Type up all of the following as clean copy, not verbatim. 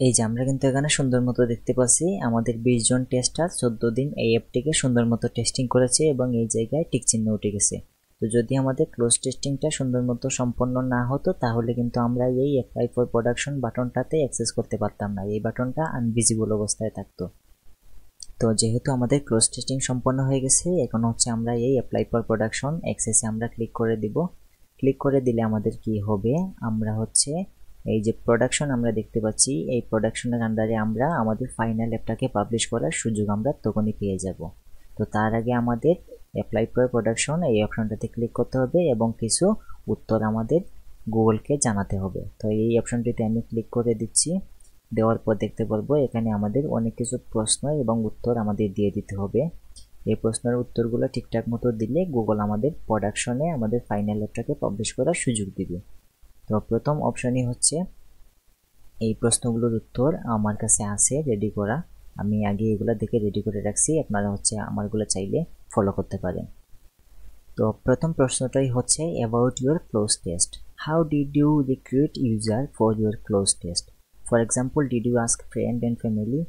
এই যে আমরা কিন্তু এখানে সুন্দর মতো দেখতে পাচ্ছি আমাদের 20 জন টেস্টার 14 দিন এই অ্যাপটিকে সুন্দর মতো টেস্টিং করেছে এবং এই জায়গায় টিক চিহ্ন উঠে গেছে। তো যদি আমাদের ক্লোজ টেস্টিংটা সুন্দর মতো সম্পন্ন না হতো তাহলে কিন্তু আমরা এই অ্যাপ্লাই ফর প্রোডাকশন বাটনটাতে অ্যাক্সেস করতে পারতাম না, এই বাটনটা আনভিজিবল অবস্থায় থাকতো। তো যেহেতু আমাদের ক্লোজ টেস্টিং সম্পন্ন হয়ে গেছে, এখন হচ্ছে আমরা এই অ্যাপ্লাই ফর প্রোডাকশন অ্যাক্সেসে আমরা ক্লিক করে দিব। ক্লিক করে দিলে আমাদের কি হবে, আমরা হচ্ছে এই যে প্রোডাকশন আমরা দেখতে পাচ্ছি, এই প্রোডাকশনের আন্ডারে আমরা আমাদের ফাইনাল অ্যাপটাকে পাবলিশ করার সুযোগ আমরা তখনই পেয়ে যাব। তো তার আগে আমাদের অ্যাপ্লাই ফর প্রোডাকশন এই অপশনটাতে ক্লিক করতে হবে এবং কিছু উত্তর আমাদের গুগলকে জানাতে হবে। তো এই অপশনটিতে আমি ক্লিক করে দিচ্ছি। দেওয়ার পর দেখতে পারবো এখানে আমাদের অনেক কিছু প্রশ্ন এবং উত্তর আমাদের দিয়ে দিতে হবে। এই প্রশ্নের উত্তরগুলো ঠিকঠাক মতো দিলে গুগল আমাদের প্রোডাকশনে আমাদের ফাইনাল অ্যাপটাকে পাবলিশ করার সুযোগ দিবে। তো প্রথম অপশনই হচ্ছে এই প্রশ্নগুলোর উত্তর আমার কাছে আছে রেডি করা, আমি আগে এগুলো দেখে রেডি করে রাখছি, আপনারা হচ্ছে আমারগুলো চাইলে ফলো করতে পারেন। তো প্রথম প্রশ্নটাই হচ্ছে about your close test, how did you recruit user for your close test, for example did you ask friend and family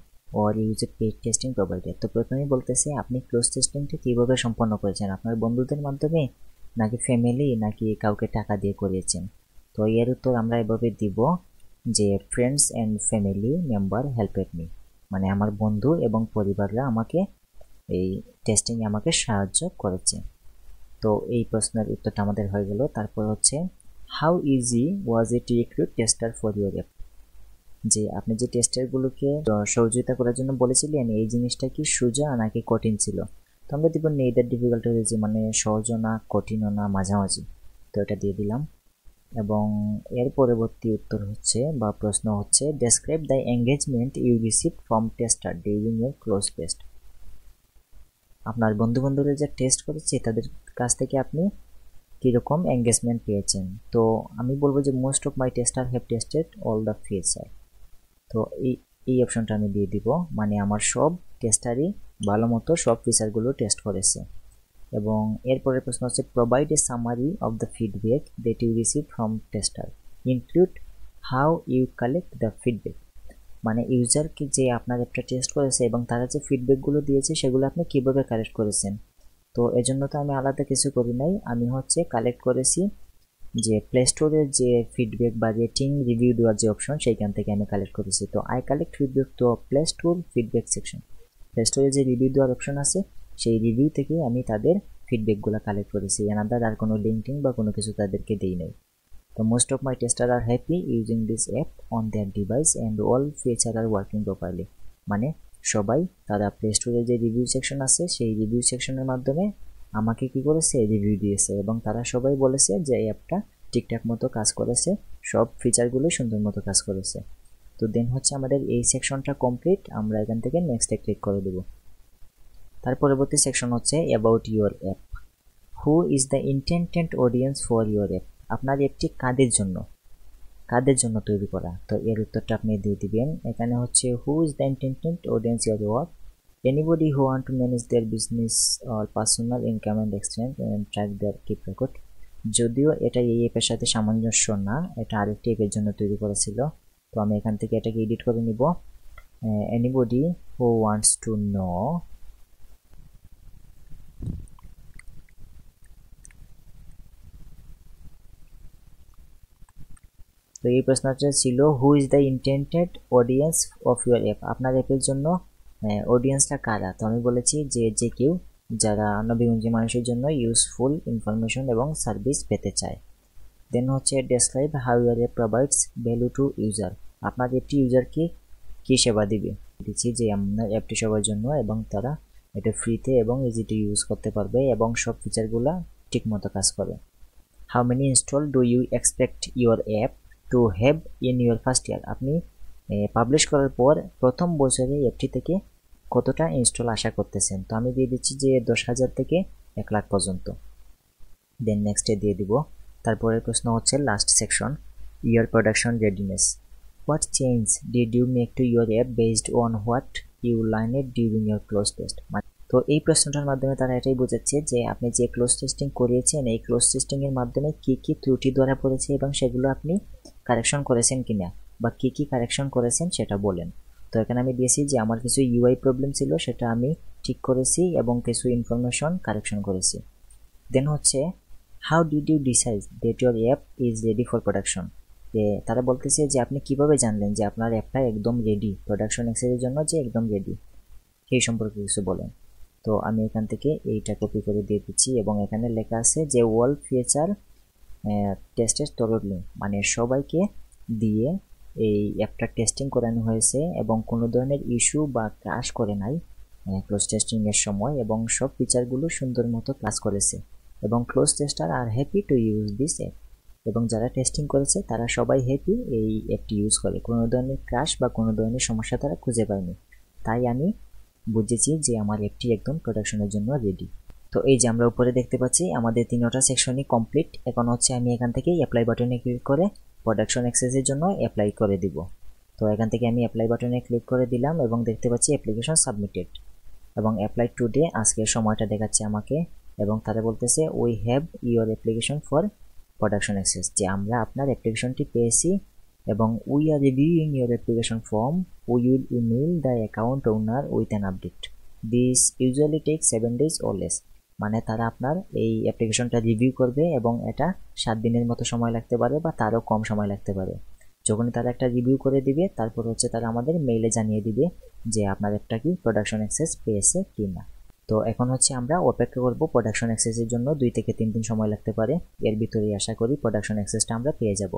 or use a paid testing provider. তো প্রথমেই বলতেছে আপনি ক্লোজ টেস্টিংটা কীভাবে সম্পন্ন করেছেন, আপনার বন্ধুদের মাধ্যমে নাকি ফ্যামিলি নাকি কাউকে টাকা দিয়ে করিয়েছেন। তো এর উত্তর আমরা এভাবে দিব যে friends and family member হেল্পেড me, মানে আমার বন্ধু এবং পরিবাররা আমাকে এই টেস্টিংয়ে আমাকে সাহায্য করেছে। তো এই প্রশ্নের উত্তরটা আমাদের হয়ে গেল। তারপর হচ্ছে how easy was it two recruit tester for your app, যে আপনি যে টেস্টারগুলোকে সহযোগিতা করার জন্য বলেছিলেন এই জিনিসটা কি সোজা নাকি কঠিন ছিল। তো আমরা দিব নেইদার ডিফিকাল্ট হয়েছে, মানে সহজও না কঠিনও না, মাঝামাঝি। তো এটা দিয়ে দিলাম এবং এর পরবর্তী উত্তর হচ্ছে বা প্রশ্ন হচ্ছে describe the engagement you receive from tester during your close test. আপনার বন্ধুবান্ধবরা যে টেস্ট করেছে তাদের কাছ থেকে আপনি কীরকম এঙ্গেজমেন্ট পেয়েছেন। তো আমি বলবো যে most of my tester have tested all the feature. তো এই অপশনটা আমি দিয়ে দিব, মানে আমার সব টেস্টারই ভালো মতো সব ফিচারগুলো টেস্ট করেছে। এবং এরপরের প্রশ্ন হচ্ছে provide a summary of the feedback that you receive from tester, include how you collect the feedback, মানে ইউজারকে যে আপনার অ্যাপটা টেস্ট করেছে এবং তারা যে ফিডব্যাকগুলো দিয়েছে সেগুলো আপনি কীভাবে কালেক্ট করেছেন। তো এজন্য তো আমি আলাদা কিছু করি নাই, আমি হচ্ছে কালেক্ট করেছি যে প্লে স্টোরের যে ফিডব্যাক বা রেটিং রিভিউ দেওয়ার যে অপশন সেইখান থেকে আমি কালেক্ট করেছি। তো আই কালেক্ট ফিডব্যাক তো play store feedback section, play স্টোরে যে রিভিউ দেওয়ার অপশন আছে সেই রিভিউ থেকে আমি তাদের ফিডব্যাকগুলো কালেক্ট করেছি, এনাদার আর কোনো লিঙ্কিং বা কোনো কিছু তাদেরকে দিই নাই। তো most of my tester are happy using this app on their device and all feature are working properly, মানে সবাই তারা প্লে স্টোরে যে রিভিউ সেকশন আছে সেই রিভিউ সেকশনের মাধ্যমে আমাকে কি করেছে রিভিউ দিয়েছে এবং তারা সবাই বলেছে যে এই অ্যাপটা ঠিকঠাক মতো কাজ করেছে, সব ফিচারগুলো সুন্দর মতো কাজ করেছে। তো দেন হচ্ছে আমাদের এই সেকশনটা কমপ্লিট, আমরা এখান থেকে নেক্সটে ক্লিক করে দেব। তার পরবর্তী সেকশন হচ্ছে about your app, who is the intended audience for your app, আপনার অ্যাপটি কাদের জন্য তৈরি করা। তো এর উত্তরটা আপনি দিয়ে দিবেন, এখানে হচ্ছে who is the intended audience your work, anybody who want to manage their business or personal income and exchange and track their keep record. যদিও এটা এই অ্যাপের সাথে সামঞ্জস্য না, এটা আরেকটি অ্যাপের জন্য তৈরি করা ছিল। তো আমি এখান থেকে এটাকে এডিট করে নিব, anybody who wants to know তো এই প্রশ্নটা ছিল হু is the intended audience of your app, আপনার অ্যাপের জন্য অডিয়েন্সটা কারা। তো আমি বলেছি যে কেউ যারা নবীগঞ্জী মানুষের জন্য ইউজফুল ইনফরমেশন এবং সার্ভিস পেতে চায়। দেন হচ্ছে describe how your app provides value to user, আপনার অ্যাপটি ইউজারকে কী সেবা দিবে। দিচ্ছি যে আপনার অ্যাপটি সবার জন্য এবং তারা এটা ফ্রিতে এবং ইজি টু ইউজ করতে পারবে এবং সব ফিচারগুলো ঠিকমতো কাজ করে। How many install do you expect your app to have in your first year, আপনি পাবলিশ করার পর প্রথম বছরে অ্যাপটি থেকে কতটা ইনস্টল আশা করতেছেন। তো আমি দিয়ে দিচ্ছি যে 10,000 থেকে 1 লাখ পর্যন্ত। দেন নেক্সটে দিয়ে দিব। তারপরের প্রশ্ন হচ্ছে last section, your production readiness, what change did you make to your app based on what you learned during your close test. তো এই প্রশ্নটার মাধ্যমে তারা এটাই বোঝাচ্ছে যে আপনি যে ক্লোজ টেস্টিং করিয়েছেন এই ক্লোজ টেস্টিংয়ের মাধ্যমে কী কী ত্রুটি ধরা পড়েছে এবং সেগুলো আপনি কারেকশন করেছেন কিনা, বা কি কি কারেকশন করেছেন সেটা বলেন। তো এখানে আমি দিয়েছি যে আমার কিছু ইউআই প্রবলেম ছিল, সেটা আমি ঠিক করেছি এবং কিছু ইনফরমেশন কারেকশন করেছি। দেন হচ্ছে how did you decide that your app is ready for production. যে তারা বলতেছে যে আপনি কিভাবে জানলেন যে আপনার অ্যাপটা একদম রেডি প্রোডাকশন অ্যাক্সেসের জন্য, যে একদম রেডি, এই সম্পর্কে কিছু বলেন। তো আমি এখান থেকে এইটা কপি করে দিয়ে দিচ্ছি এবং এখানে লেখা আছে যে ওয়াল ফিচার টেস্টের তরলি, মানে সবাইকে দিয়ে এই অ্যাপটা টেস্টিং করানো হয়েছে এবং কোনো ধরনের ইস্যু বা ক্রাশ করে নাই ক্লোজ টেস্টিংয়ের সময়, এবং সব ফিচারগুলো সুন্দর মতো কাজ করেছে এবং close tester are happy to use this app. এবং যারা টেস্টিং করেছে তারা সবাই হ্যাপি এই অ্যাপটি ইউজ করে, কোনো ধরনের ক্রাশ বা কোনো ধরনের সমস্যা তারা খুঁজে পায়নি। তাই আমি বুঝেছি যে আমার অ্যাপটি একদম প্রোডাকশনের জন্য রেডি। তো এই যে আমরা উপরে দেখতে পাচ্ছি আমাদের 3টা সেকশনই কমপ্লিট। এখন হচ্ছে আমি এখান থেকে অ্যাপ্লাই বাটনে ক্লিক করে প্রোডাকশন অ্যাক্সেসের জন্য অ্যাপ্লাই করে দিব। তো এখান থেকে আমি অ্যাপ্লাই বাটনে ক্লিক করে দিলাম এবং দেখতে পাচ্ছি অ্যাপ্লিকেশন সাবমিটেড এবং অ্যাপ্লাই টুডে আজকের সময়টা দেখাচ্ছে আমাকে, এবং তারা বলতেছে we have your application for production access, যে আমরা আপনার অ্যাপ্লিকেশনটি পেয়েছি এবং we are reviewing your application form, we will email the account owner with an update, this usually take 7 days or less। মানে তারা আপনার এই অ্যাপ্লিকেশনটা রিভিউ করবে এবং এটা 7 দিনের মতো সময় লাগতে পারে বা তারও কম সময় লাগতে পারে। যখনই তারা একটা রিভিউ করে দিবে তারপর হচ্ছে তারা আমাদের মেইলে জানিয়ে দিবে যে আপনার অ্যাপটা কি প্রোডাকশন অ্যাক্সেস পেয়েছে কি না। তো এখন হচ্ছে আমরা অপেক্ষা করব প্রোডাকশন অ্যাক্সেসের জন্য, 2 থেকে 3 দিন সময় লাগতে পারে, এর ভিতরেই আশা করি প্রোডাকশন অ্যাক্সেসটা আমরা পেয়ে যাব।